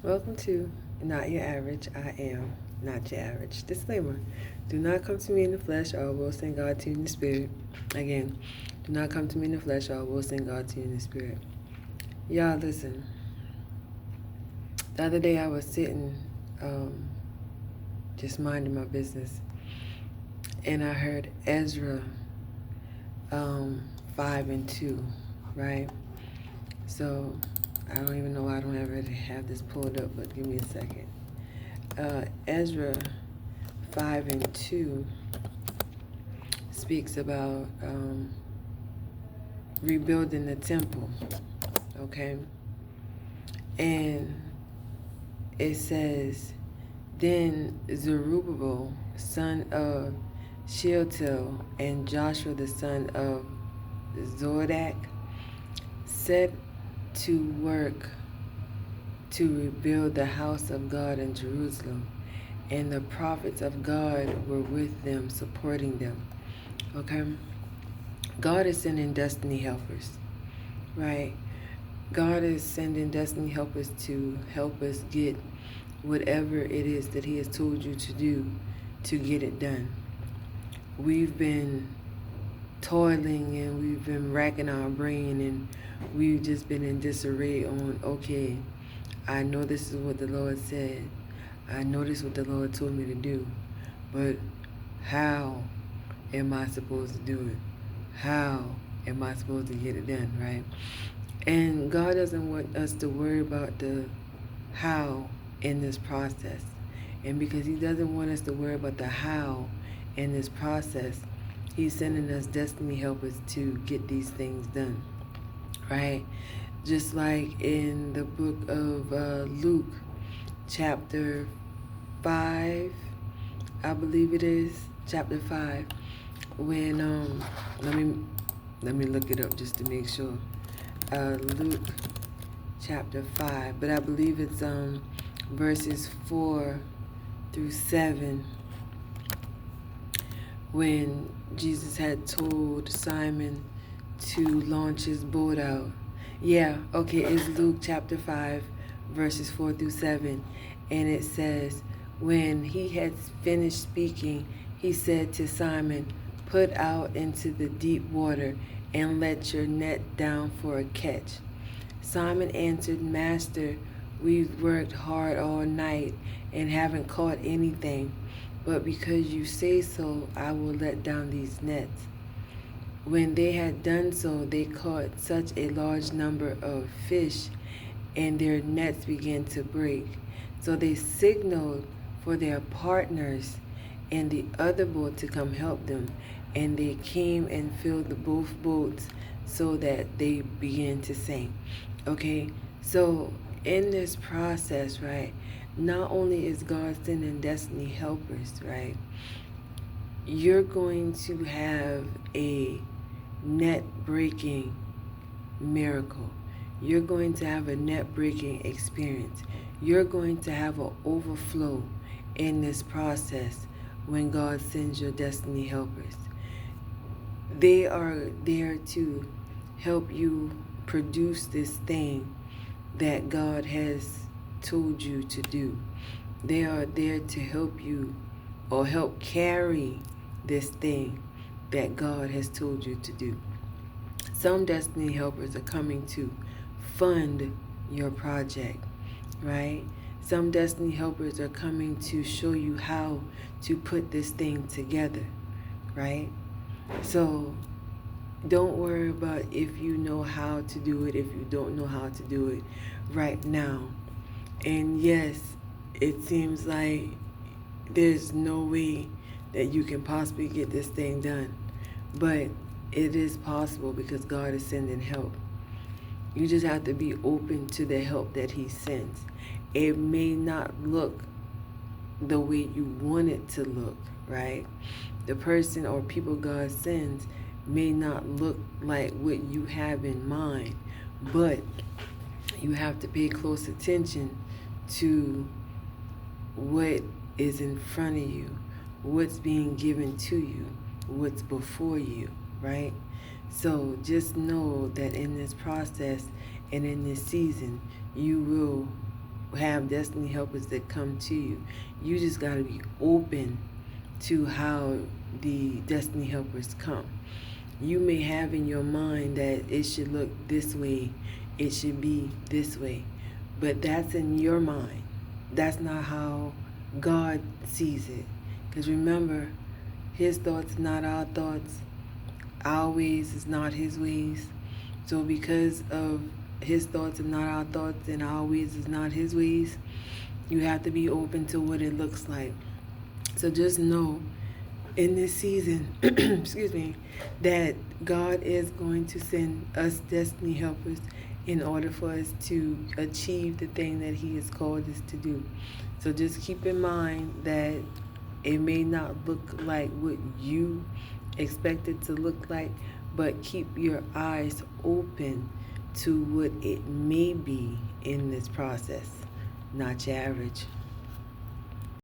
Welcome to Not Your Average. I am not your average. Disclaimer: do not come to me in the flesh, or I will send God to you in the spirit. Again, do not come to me in the flesh, or I will send God to you in the spirit. Y'all, listen. The other day I was sitting, just minding my business, and I heard Ezra 5 and 2, right? So I don't even know why I don't ever have this pulled up, but give me a second. Ezra 5 and 2 speaks about rebuilding the temple, okay? And it says, then Zerubbabel, son of Shealtiel, and Joshua, the son of Zodak, set to work to rebuild the house of God in Jerusalem, and the prophets of God were with them, supporting them. Okay? God is sending destiny helpers, right? God is sending destiny helpers to help us get whatever it is that He has told you to do to get it done. We've been toiling and we've been racking our brain and we've just been in disarray on, okay, I know this is what the Lord said. I know this is what the Lord told me to do. But how am I supposed to do it? How am I supposed to get it done, right? And God doesn't want us to worry about the how in this process. And because He doesn't want us to worry about the how in this process, He's sending us destiny helpers to get these things done, right? Just like in the book of Luke, chapter 5, I believe it is, chapter 5, when, let me look it up just to make sure. Luke chapter 5, but I believe it's verses 4 through 7, when Jesus had told Simon to launch his boat out. Yeah, okay, it's Luke chapter 5, verses 4 through 7, and it says, when he had finished speaking, he said to Simon, put out into the deep water and let your net down for a catch. Simon answered, Master, we've worked hard all night and haven't caught anything, but because you say so, I will let down these nets. When they had done so, they caught such a large number of fish, and their nets began to break. So they signaled for their partners in the other boat to come help them, and they came and filled both boats so that they began to sink. Okay, so in this process, right, not only is God sending destiny helpers, right, you're going to have a net breaking miracle. You're going to have a net breaking experience. You're going to have an overflow in this process when God sends your destiny helpers. They are there to help you produce this thing that God has told you to do. They are there to help you or help carry this thing that God has told you to do. Some destiny helpers are coming to fund your project, right? Some destiny helpers are coming to show you how to put this thing together, right? So don't worry about if you know how to do it, if you don't know how to do it right now. And yes, it seems like there's no way that you can possibly get this thing done. But it is possible because God is sending help. You just have to be open to the help that He sends. It may not look the way you want it to look, right? The person or people God sends may not look like what you have in mind, but you have to pay close attention to what is in front of you, what's being given to you, what's before you, right? So just know that in this process and in this season, you will have destiny helpers that come to you. You just got to be open to how the destiny helpers come. You may have in your mind that it should look this way, it should be this way, but that's in your mind. That's not how God sees it. Because remember, his thoughts are not our thoughts. Our ways is not his ways. So because of his thoughts are not our thoughts and our ways is not his ways, you have to be open to what it looks like. So just know in this season, excuse me, that God is going to send us destiny helpers in order for us to achieve the thing that he has called us to do. So just keep in mind that it may not look like what you expect it to look like, but keep your eyes open to what it may be in this process. Not your average.